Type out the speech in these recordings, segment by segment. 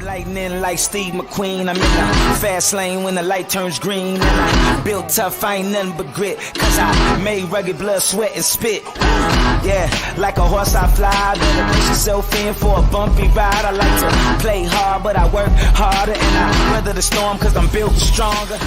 Lightning like Steve McQueen. I'm in the fast lane when the light turns green. And I built tough, I ain't nothing but grit. Cause I made rugged blood, sweat, and spit. Yeah, like a horse I fly. Better brace yourself in for a bumpy ride. I like to play hard, but I work harder. And I weather the storm cause I'm built stronger.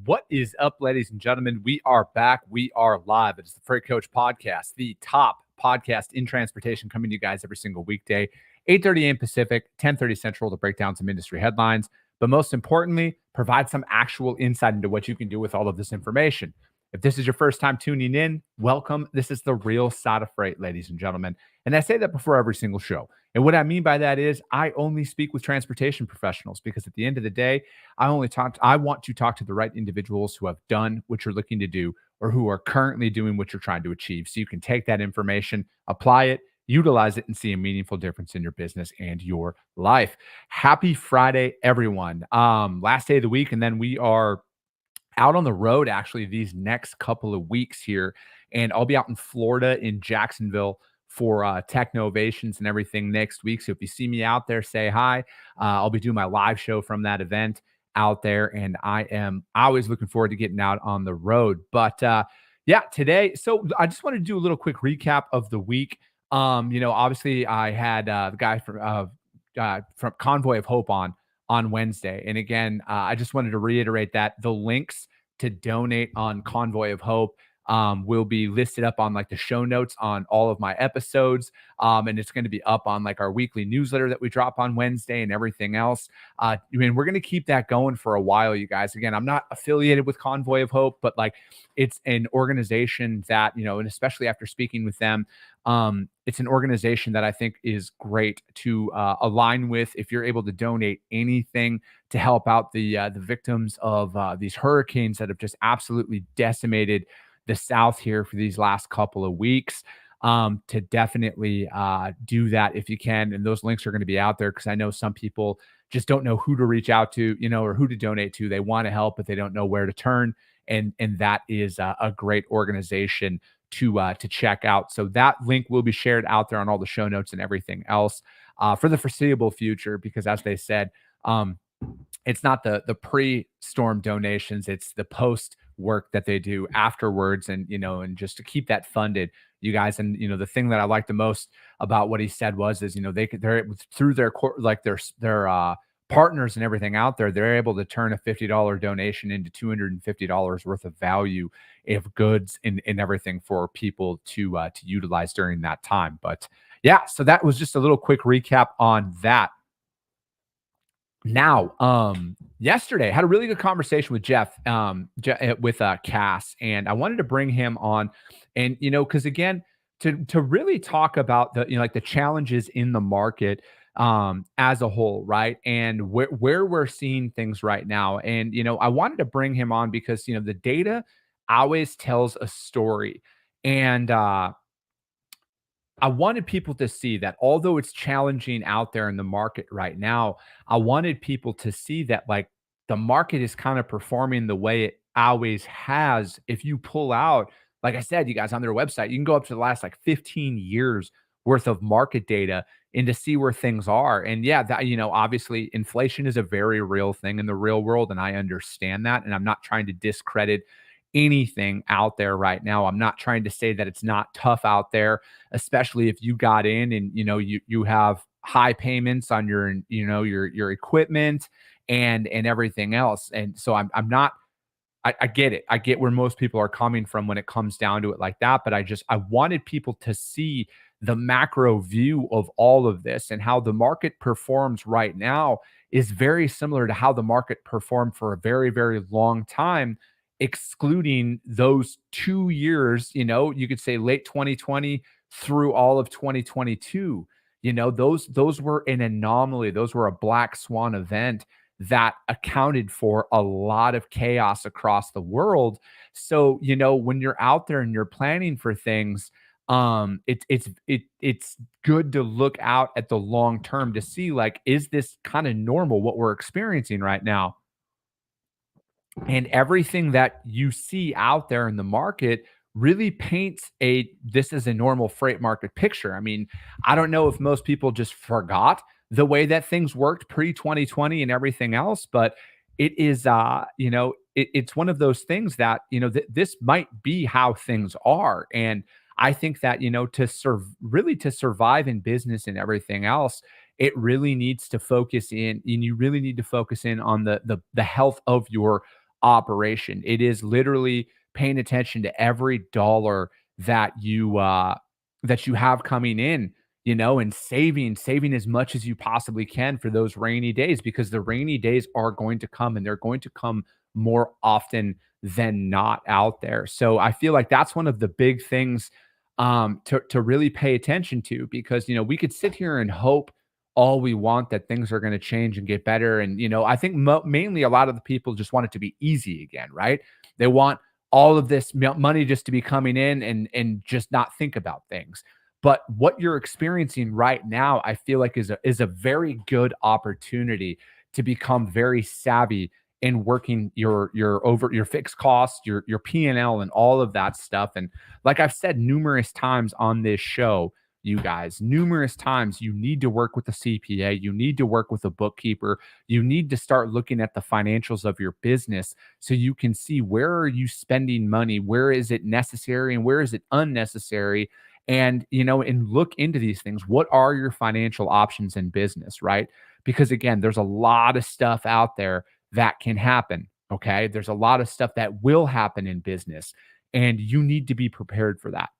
What is up, ladies and gentlemen? We are back. We are live. It's the Freight Coach Podcast, the top podcast in transportation, coming to you guys every single weekday, 8:30 a.m. Pacific, 10:30 Central, to break down some industry headlines. But most importantly, provide some actual insight into what you can do with all of this information. If this is your first time tuning in, welcome. This is the real side of freight, ladies and gentlemen. And I say that before every single show. And what I mean by that is I only speak with transportation professionals, because at the end of the day, I want to talk to the right individuals who have done what you're looking to do, or who are currently doing what you're trying to achieve. So you can take that information, apply it, utilize it, and see a meaningful difference in your business and your life. Happy Friday, everyone. Last day of the week, and then we are out on the road actually these next couple of weeks here. And I'll be out in Florida in Jacksonville for Technovations and everything next week. So if you see me out there, say hi. I'll be doing my live show from that event out there, and I am always looking forward to getting out on the road. But yeah, today, so I just wanted to do a little quick recap of the week. Obviously I had the guy from Convoy of Hope on Wednesday. And again, I just wanted to reiterate that the links to donate on Convoy of Hope will be listed up on like the show notes on all of my episodes. And it's going to be up on like our weekly newsletter that we drop on Wednesday and everything else. I mean, we're going to keep that going for a while, you guys. Again, I'm not affiliated with Convoy of Hope, but like it's an organization that, and especially after speaking with them, it's an organization that I think is great to align with if you're able to donate anything to help out the victims of these hurricanes that have just absolutely decimated the South here for these last couple of weeks. To definitely do that if you can. And those links are going to be out there, because I know some people just don't know who to reach out to, or who to donate to. They want to help, but they don't know where to turn. And that is a great organization to check out. So that link will be shared out there on all the show notes and everything else for the foreseeable future, because as they said, it's not the pre-storm donations, it's the post work that they do afterwards. And, and just to keep that funded, you guys. And, the thing that I like the most about what he said was, they're through their partners and everything out there, they're able to turn a $50 donation into $250 worth of value of goods and everything for people to utilize during that time. But yeah, so that was just a little quick recap on that. Now, yesterday I had a really good conversation with Jeff, with Cass, and I wanted to bring him on, and because again, to really talk about the like the challenges in the market as a whole, right, and where we're seeing things right now. And I wanted to bring him on because the data always tells a story, and I wanted people to see that although it's challenging out there in the market right now, I wanted people to see that like the market is kind of performing the way it always has. If you pull out, like I said, you guys, on their website, you can go up to the last like 15 years worth of market data and to see where things are. And yeah, that, obviously inflation is a very real thing in the real world. And I understand that. And I'm not trying to discredit anything out there right now. I'm not trying to say that it's not tough out there, especially if you got in and you have high payments on your your equipment and everything else. And so I'm not, I get it. I get where most people are coming from when it comes down to it like that. But I wanted people to see the macro view of all of this, and how the market performs right now is very similar to how the market performed for a very, very long time, excluding those 2 years, you could say late 2020 through all of 2022. Those were an anomaly. Those were a black swan event that accounted for a lot of chaos across the world. So, when you're out there and you're planning for things, it's good to look out at the long term to see, like, is this kind of normal what we're experiencing right now? And everything that you see out there in the market really paints this is a normal freight market picture. I mean, I don't know if most people just forgot the way that things worked pre 2020 and everything else. But it is, it's one of those things that, this might be how things are. And I think that, to survive in business and everything else, it really needs to focus in, and you really need to focus in on the health of your operation. It is literally paying attention to every dollar that you have coming in, and saving as much as you possibly can for those rainy days, because the rainy days are going to come, and they're going to come more often than not out there. So I feel like that's one of the big things to really pay attention to, because we could sit here and hope all we want that things are going to change and get better. And I think mainly a lot of the people just want it to be easy again, right? They want all of this money just to be coming in and just not think about things. But what you're experiencing right now, I feel like is a very good opportunity to become very savvy in working your fixed costs, your P&L, and all of that stuff. And like I've said numerous times on this show, you guys, numerous times, you need to work with a CPA, you need to work with a bookkeeper, you need to start looking at the financials of your business so you can see, where are you spending money, where is it necessary and where is it unnecessary, and and look into these things. What are your financial options in business, right? Because again, there's a lot of stuff out there that can happen. Okay, there's a lot of stuff that will happen in business, and you need to be prepared for that.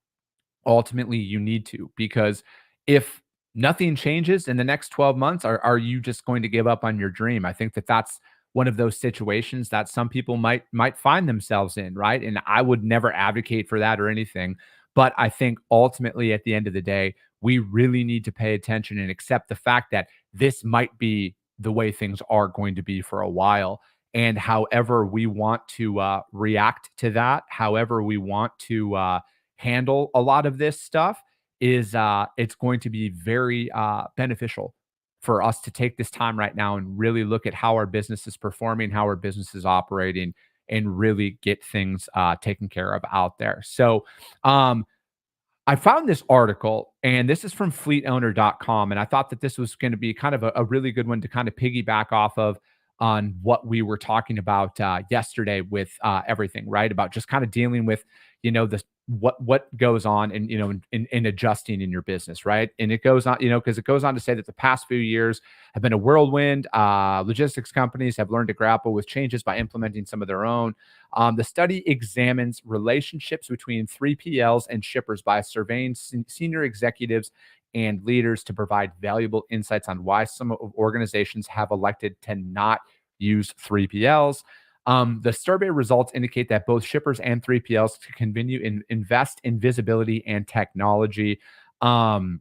Ultimately, you need to, because if nothing changes in the next 12 months, are you just going to give up on your dream? I think that that's one of those situations that some people might find themselves in, right? And I would never advocate for that or anything, but I think ultimately at the end of the day, we really need to pay attention and accept the fact that this might be the way things are going to be for a while. And however we want to react to that, however we want to handle a lot of this stuff, is it's going to be very beneficial for us to take this time right now and really look at how our business is performing, how our business is operating, and really get things taken care of out there. So I found this article, and this is from fleetowner.com. And I thought that this was going to be kind of a really good one to kind of piggyback off of on what we were talking about yesterday with everything, right? About just kind of dealing with, the what goes on and, in adjusting in your business, right? And it goes on, because it goes on to say that the past few years have been a whirlwind. Logistics companies have learned to grapple with changes by implementing some of their own. The study examines relationships between 3PLs and shippers by surveying senior executives and leaders to provide valuable insights on why some organizations have elected to not use 3PLs. The survey results indicate that both shippers and 3PLs continue to invest in visibility and technology. And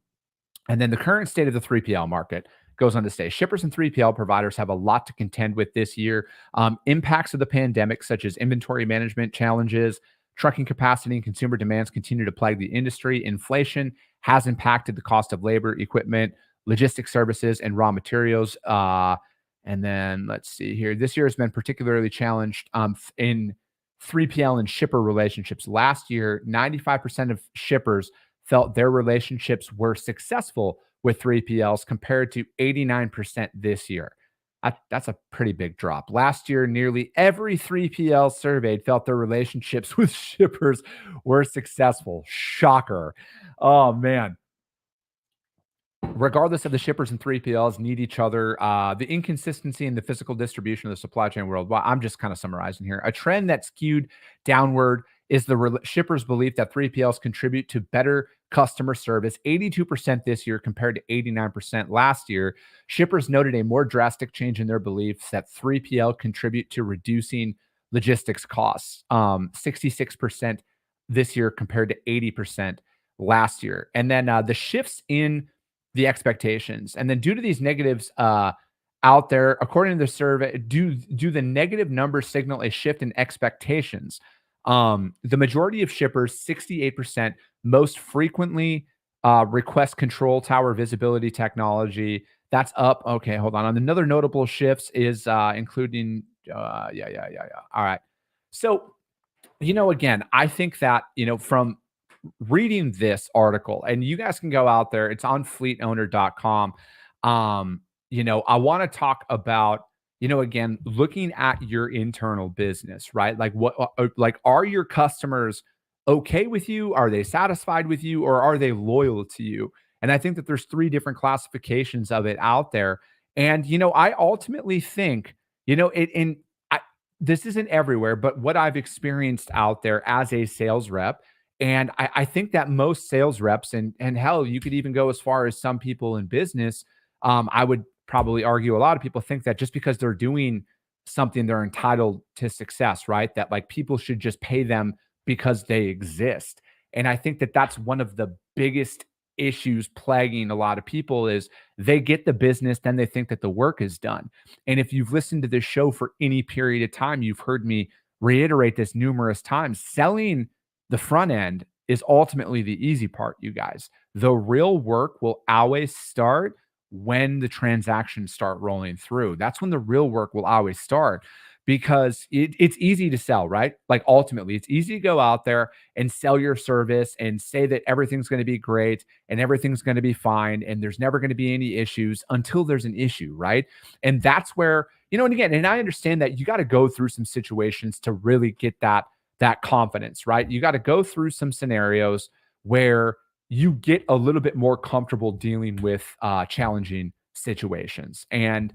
then the current state of the 3PL market goes on to say shippers and 3PL providers have a lot to contend with this year. Impacts of the pandemic, such as inventory management challenges, trucking capacity, and consumer demands continue to plague the industry. Inflation has impacted the cost of labor, equipment, logistics services, and raw materials. And then let's see here. This year has been particularly challenged in 3PL and shipper relationships. Last year, 95% of shippers felt their relationships were successful with 3PLs compared to 89% this year. That's a pretty big drop. Last year, nearly every 3PL surveyed felt their relationships with shippers were successful. Shocker. Oh, man. Regardless of the shippers and 3PLs need each other, the inconsistency in the physical distribution of the supply chain world. Well, I'm just kind of summarizing here. A trend that skewed downward is the shippers' belief that 3PLs contribute to better customer service, 82% this year compared to 89% last year. Shippers noted a more drastic change in their beliefs that 3PL contribute to reducing logistics costs, 66% this year compared to 80% last year. And then the shifts in the expectations. And then due to these negatives out there, according to the survey, do the negative numbers signal a shift in expectations? The majority of shippers, 68%, most frequently request control tower visibility technology. That's up. Okay, hold on. Another notable shifts is including, All right. So, again, I think that, from reading this article, and you guys can go out there, it's on fleetowner.com. I want to talk about, again, looking at your internal business, right? Like like are your customers okay with you? Are they satisfied with you, or are they loyal to you? And I think that there's three different classifications of it out there. And I ultimately think, it in I, this isn't everywhere, but what I've experienced out there as a sales rep, and I think that most sales reps, and hell, you could even go as far as some people in business. I would probably argue a lot of people think that just because they're doing something, they're entitled to success, right? That like people should just pay them because they exist. And I think that that's one of the biggest issues plaguing a lot of people is they get the business, then they think that the work is done. And if you've listened to this show for any period of time, you've heard me reiterate this numerous times. Selling the front end is ultimately the easy part, you guys. The real work will always start when the transactions start rolling through. That's when the real work will always start, because it's easy to sell, right? Like ultimately, it's easy to go out there and sell your service and say that everything's going to be great and everything's going to be fine and there's never going to be any issues until there's an issue, right? And that's where, and again, and I understand that you got to go through some situations to really get that confidence, right? You got to go through some scenarios where you get a little bit more comfortable dealing with challenging situations. And,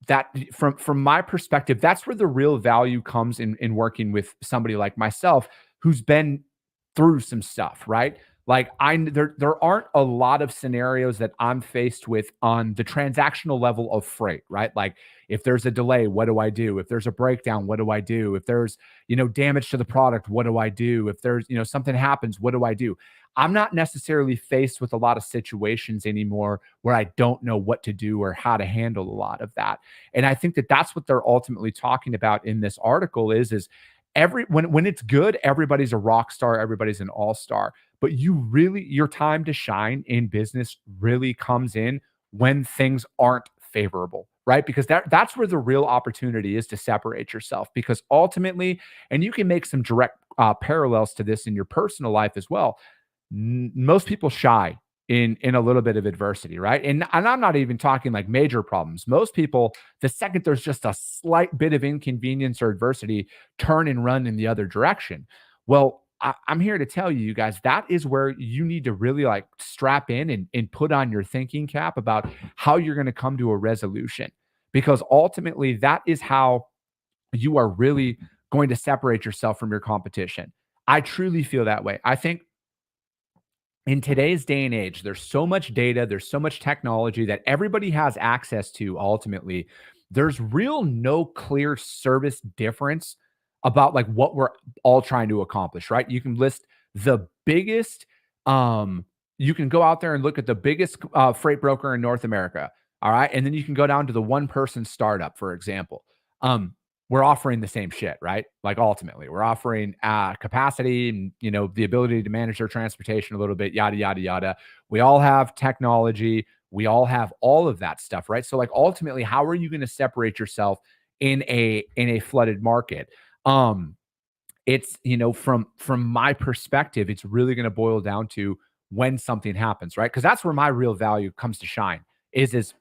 that from my perspective, that's where the real value comes in working with somebody like myself who's been through some stuff, right? Like there aren't a lot of scenarios that I'm faced with on the transactional level of freight, right? Like if there's a delay, what do I do? If there's a breakdown, what do I do? If there's, damage to the product, what do I do? If there's, something happens, what do I do? I'm not necessarily faced with a lot of situations anymore where I don't know what to do or how to handle a lot of that. And I think that that's what they're ultimately talking about in this article is when it's good, everybody's a rock star, everybody's an all-star. But your time to shine in business really comes in when things aren't favorable, right? Because that's where the real opportunity is to separate yourself. Because ultimately, and you can make some direct parallels to this in your personal life as well. Most people shy in a little bit of adversity, right? And I'm not even talking like major problems. Most people, the second there's just a slight bit of inconvenience or adversity, turn and run in the other direction. Well, I'm here to tell you guys, that is where you need to really like strap in and put on your thinking cap about how you're going to come to a resolution, because ultimately that is how you are really going to separate yourself from your competition. I truly feel that way. I think in today's day and age, there's so much data, there's so much technology that everybody has access to ultimately. There's real no clear service difference about like what we're all trying to accomplish, right? You can list the biggest, you can go out there and look at the biggest freight broker in North America. All right. And then you can go down to the one person startup, for example. We're offering the same shit, right? Like ultimately, we're offering capacity and the ability to manage their transportation a little bit, yada yada yada. We all have technology. We all have all of that stuff, right? So like ultimately, how are you going to separate yourself in a flooded market? It's from my perspective, it's really going to boil down to when something happens, right? Because that's where my real value comes to shine is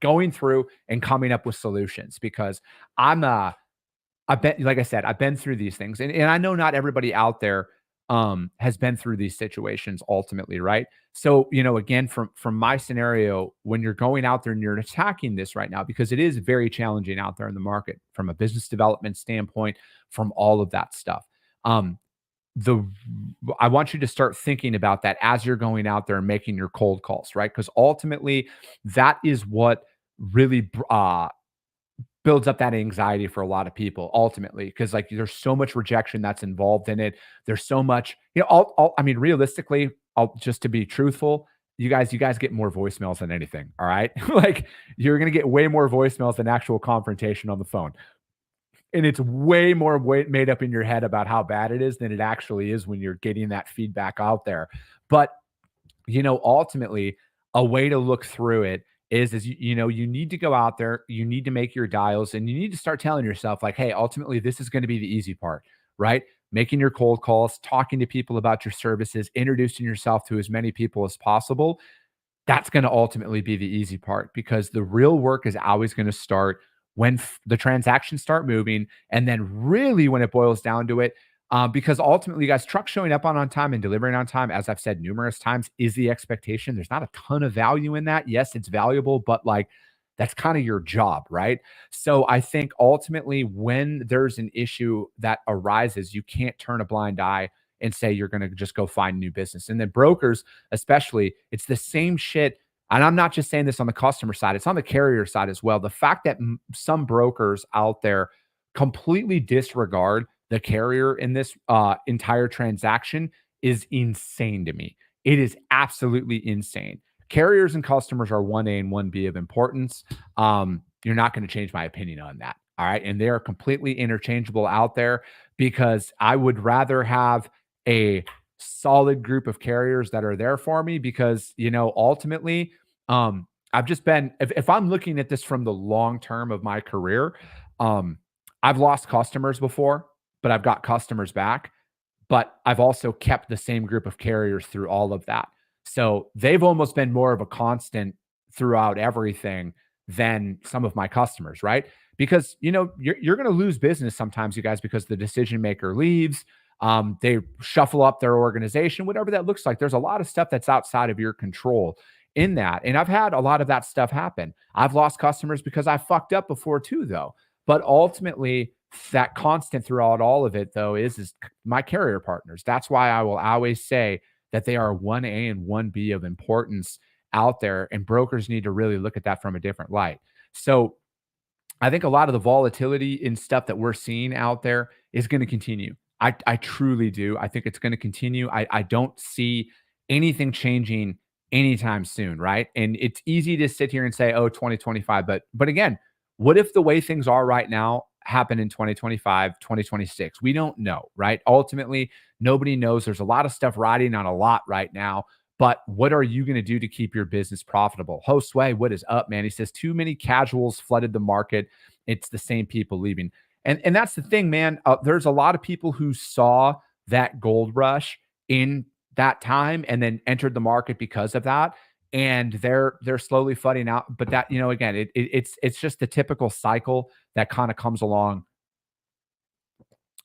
going through and coming up with solutions, because I've been, like I said, I've been through these things, and I know not everybody out there has been through these situations ultimately, right? So, again, from my scenario, when you're going out there and you're attacking this right now, because it is very challenging out there in the market from a business development standpoint, from all of that stuff. Um, the I want you to start thinking about that as you're going out there and making your cold calls, right? Because ultimately, that is what really builds up that anxiety for a lot of people ultimately, because like there's so much rejection that's involved in it. There's so much, I mean, realistically, just to be truthful, you guys get more voicemails than anything. All right. Like you're going to get way more voicemails than actual confrontation on the phone. And it's way more made up in your head about how bad it is than it actually is when you're getting that feedback out there. But ultimately, a way to look through it is you need to go out there, you need to make your dials, and you need to start telling yourself like, hey, ultimately this is going to be the easy part, right? Making your cold calls, talking to people about your services, introducing yourself to as many people as possible. that's going to ultimately be the easy part, because the real work is always going to start when the transactions start moving. And then really when it boils down to it, because ultimately, guys, trucks showing up on time and delivering on time, as I've said numerous times, is the expectation. There's not a ton of value in that. Yes, it's valuable, but like that's kind of your job, right? So I think ultimately, when there's an issue that arises, you can't turn a blind eye and say you're going to just go find new business. And then brokers, especially, it's the same shit. And I'm not just saying this on the customer side, it's on the carrier side as well. The fact that some brokers out there completely disregard the carrier in this entire transaction is insane to me. It is absolutely insane. Carriers and customers are 1A and 1B of importance. You're not going to change my opinion on that. All right. And they are completely interchangeable out there, because I would rather have a solid group of carriers that are there for me, because, ultimately, I've just been, if I'm looking at this from the long term of my career, I've lost customers before, but I've got customers back. But I've also kept the same group of carriers through all of that. So they've almost been more of a constant throughout everything than some of my customers, right? Because you're going to lose business sometimes, you guys, because the decision maker leaves. They shuffle up their organization, whatever that looks like. There's a lot of stuff that's outside of your control in that. And I've had a lot of that stuff happen. I've lost customers because I fucked up before too, though. But ultimately, that constant throughout all of it, though, is my carrier partners. That's why I will always say that they are 1A and 1B of importance out there, and brokers need to really look at that from a different light. So I think a lot of the volatility in stuff that we're seeing out there is going to continue. I truly do. I think it's going to continue. I don't see anything changing anytime soon, right? And it's easy to sit here and say, oh, 2025. But again, what if the way things are right now happen in 2025, 2026? We don't know, right? Ultimately, nobody knows. There's a lot of stuff riding on a lot right now. But what are you going to do to keep your business profitable? Josue, what is up, man? He says, too many casuals flooded the market. It's the same people leaving. And that's the thing, man. There's a lot of people who saw that gold rush in that time and then entered the market because of that. And they're slowly flooding out. But that, again, it's just the typical cycle that kind of comes along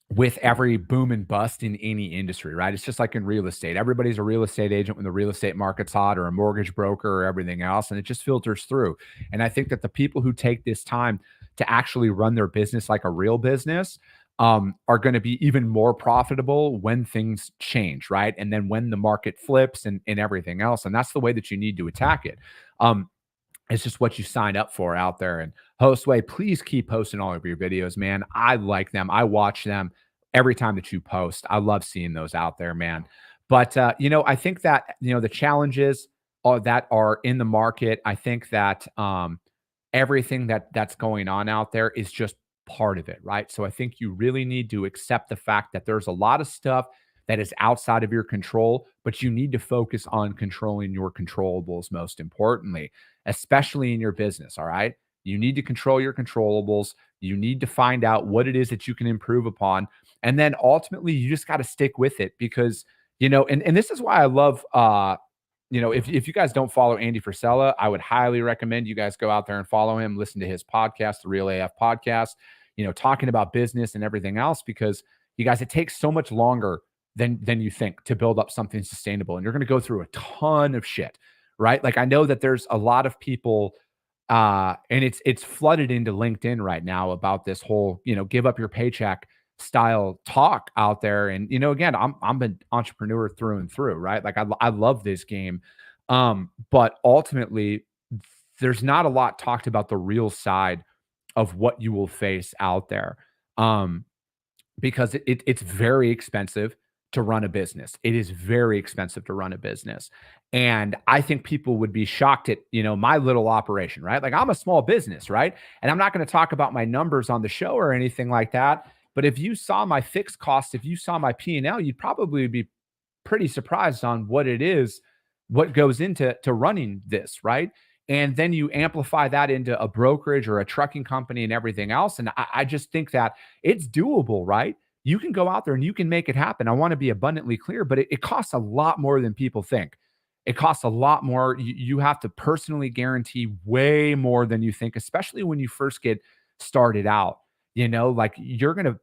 with every boom and bust in any industry, right? It's just like in real estate. Everybody's a real estate agent when the real estate market's hot, or a mortgage broker, or everything else. And it just filters through. And I think that the people who take this time to actually run their business like a real business are going to be even more profitable when things change, right? And then when the market flips and everything else. And that's the way that you need to attack it. It's just what you signed up for out there. And Josue, please keep posting all of your videos, man. I like them. I watch them every time that you post. I love seeing those out there, man. But, I think that, the challenges that are in the market, I think that everything that's going on out there is just part of it, right? So I think you really need to accept the fact that there's a lot of stuff that is outside of your control, but you need to focus on controlling your controllables most importantly, especially in your business. All right. You need to control your controllables. You need to find out what it is that you can improve upon. And then ultimately, you just got to stick with it, because, and this is why I love, if you guys don't follow Andy Frisella, I would highly recommend you guys go out there and follow him, listen to his podcast, the Real AF podcast, talking about business and everything else, because you guys, it takes so much longer than you think to build up something sustainable. And you're going to go through a ton of shit, right? Like, I know that there's a lot of people, and it's flooded into LinkedIn right now about this whole, give up your paycheck style talk out there. And, again, I'm an entrepreneur through and through, right? Like, I love this game. But ultimately, there's not a lot talked about the real side of what you will face out there. Because it's very expensive to run a business. It is very expensive to run a business. And I think people would be shocked at, my little operation, right? Like, I'm a small business, right? And I'm not going to talk about my numbers on the show or anything like that. But if you saw my fixed costs, if you saw my P&L, you'd probably be pretty surprised on what it is, what goes into running this, right? And then you amplify that into a brokerage or a trucking company and everything else. And I just think that it's doable, right? You can go out there and you can make it happen. I want to be abundantly clear, but it costs a lot more than people think. It costs a lot more. You have to personally guarantee way more than you think, especially when you first get started out. Like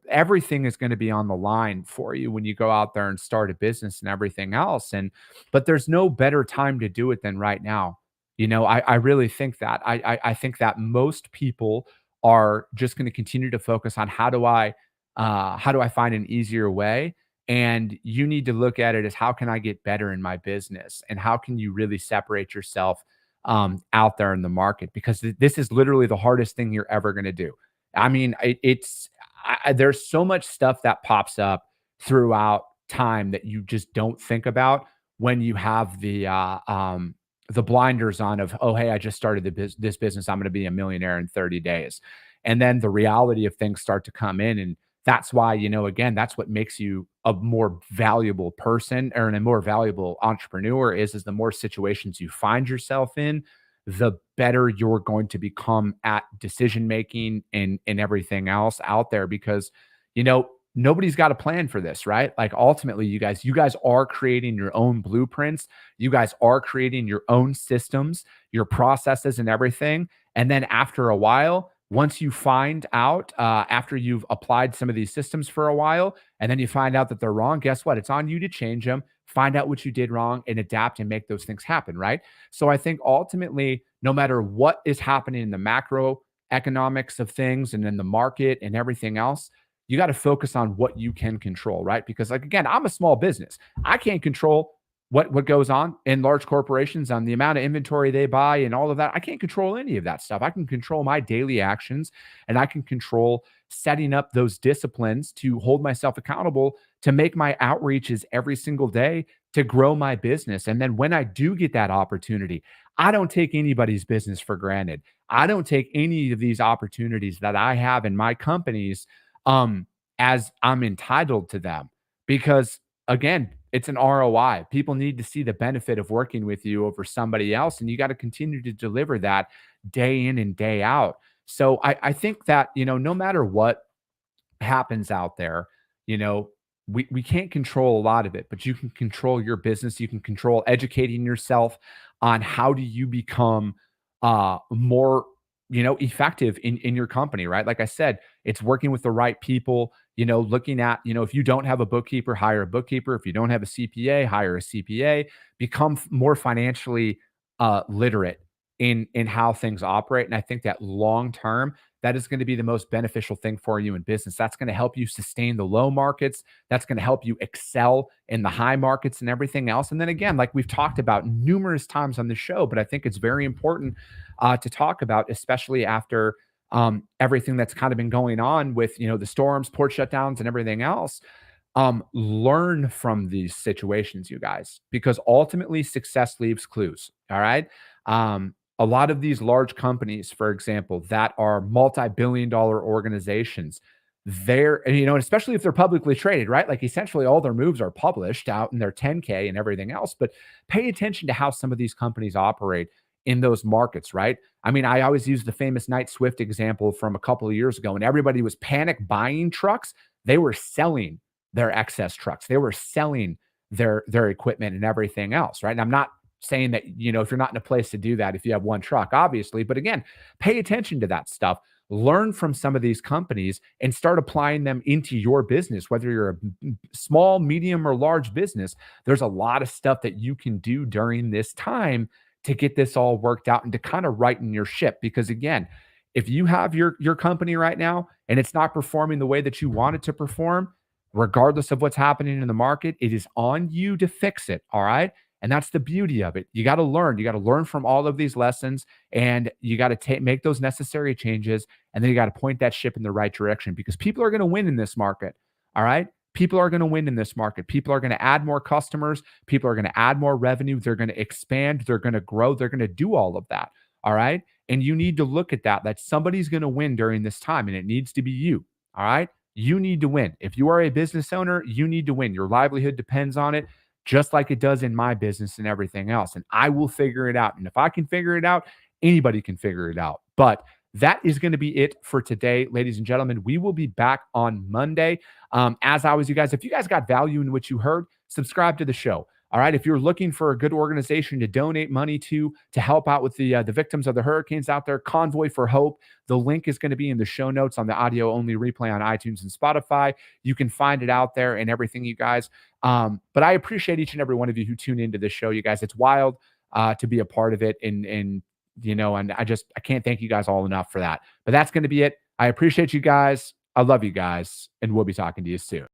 everything is going to be on the line for you when you go out there and start a business and everything else. But there's no better time to do it than right now. I really think that. I think that most people are just going to continue to focus on how do I find an easier way? And you need to look at it as, how can I get better in my business? And how can you really separate yourself out there in the market? Because this is literally the hardest thing you're ever going to do. I mean, there's so much stuff that pops up throughout time that you just don't think about when you have the blinders on of, oh, hey, I just started this business. I'm going to be a millionaire in 30 days. And then the reality of things start to come in. And that's why, again, that's what makes you a more valuable person or a more valuable entrepreneur is the more situations you find yourself in, the better you're going to become at decision making and everything else out there. Because, nobody's got a plan for this, right? Like ultimately, you guys are creating your own blueprints. You guys are creating your own systems, your processes and everything. And then after a while, once you find out, after you've applied some of these systems for a while, and then you find out that they're wrong, guess what? It's on you to change them, find out what you did wrong, and adapt and make those things happen, right? So I think ultimately, no matter what is happening in the macroeconomics of things and in the market and everything else, you got to focus on what you can control, right? Because, like, again, I'm a small business. I can't control what goes on in large corporations on the amount of inventory they buy and all of that. I can't control any of that stuff. I can control my daily actions, and I can control setting up those disciplines to hold myself accountable to make my outreaches every single day to grow my business. And then when I do get that opportunity, I don't take anybody's business for granted. I don't take any of these opportunities that I have in my companies as I'm entitled to them, because again, it's an ROI. People need to see the benefit of working with you over somebody else, and you got to continue to deliver that day in and day out. So I think that, no matter what happens out there, you know, we can't control a lot of it, but you can control your business. You can control educating yourself on how do you become more, effective in your company, right? Like I said, it's working with the right people, looking at, if you don't have a bookkeeper, hire a bookkeeper. If you don't have a CPA, hire a CPA, become more financially literate in how things operate. And I think that long term, that is going to be the most beneficial thing for you in business. That's going to help you sustain the low markets. That's going to help you excel in the high markets and everything else. And then again, like we've talked about numerous times on the show, but I think it's very important to talk about, especially after everything that's kind of been going on with, the storms, port shutdowns, and everything else. Learn from these situations, you guys, because ultimately success leaves clues. All right. A lot of these large companies, for example, that are multi-billion-dollar organizations, they're, especially if they're publicly traded, right? Like essentially all their moves are published out in their 10K and everything else. But pay attention to how some of these companies operate in those markets, right? I mean, I always use the famous Knight Swift example from a couple of years ago, and everybody was panic buying trucks. They were selling their excess trucks. They were selling their equipment and everything else, right? And I'm not saying that, if you're not in a place to do that, if you have one truck, obviously, but again, pay attention to that stuff, learn from some of these companies and start applying them into your business, whether you're a small, medium, or large business. There's a lot of stuff that you can do during this time to get this all worked out and to kind of righten your ship. Because again, if you have your company right now and it's not performing the way that you want it to perform, regardless of what's happening in the market, it is on you to fix it. All right. And that's the beauty of it. You got to learn. You got to learn from all of these lessons, and you got to make those necessary changes. And then you got to point that ship in the right direction, because people are going to win in this market. All right. People are going to win in this market. People are going to add more customers. People are going to add more revenue. They're going to expand. They're going to grow. They're going to do all of that. All right. And you need to look at that somebody's going to win during this time, and it needs to be you. All right. You need to win. If you are a business owner, you need to win. Your livelihood depends on it, just like it does in my business and everything else. And I will figure it out. And if I can figure it out, anybody can figure it out. But that is going to be it for today, ladies and gentlemen. We will be back on Monday. As always, you guys, if you guys got value in what you heard, subscribe to the show. All right. If you're looking for a good organization to donate money to help out with the victims of the hurricanes out there, Convoy for Hope. The link is going to be in the show notes on the audio only replay on iTunes and Spotify. You can find it out there and everything, you guys. But I appreciate each and every one of you who tune into this show, you guys. It's wild to be a part of it. And I can't thank you guys all enough for that. But that's going to be it. I appreciate you guys. I love you guys. And we'll be talking to you soon.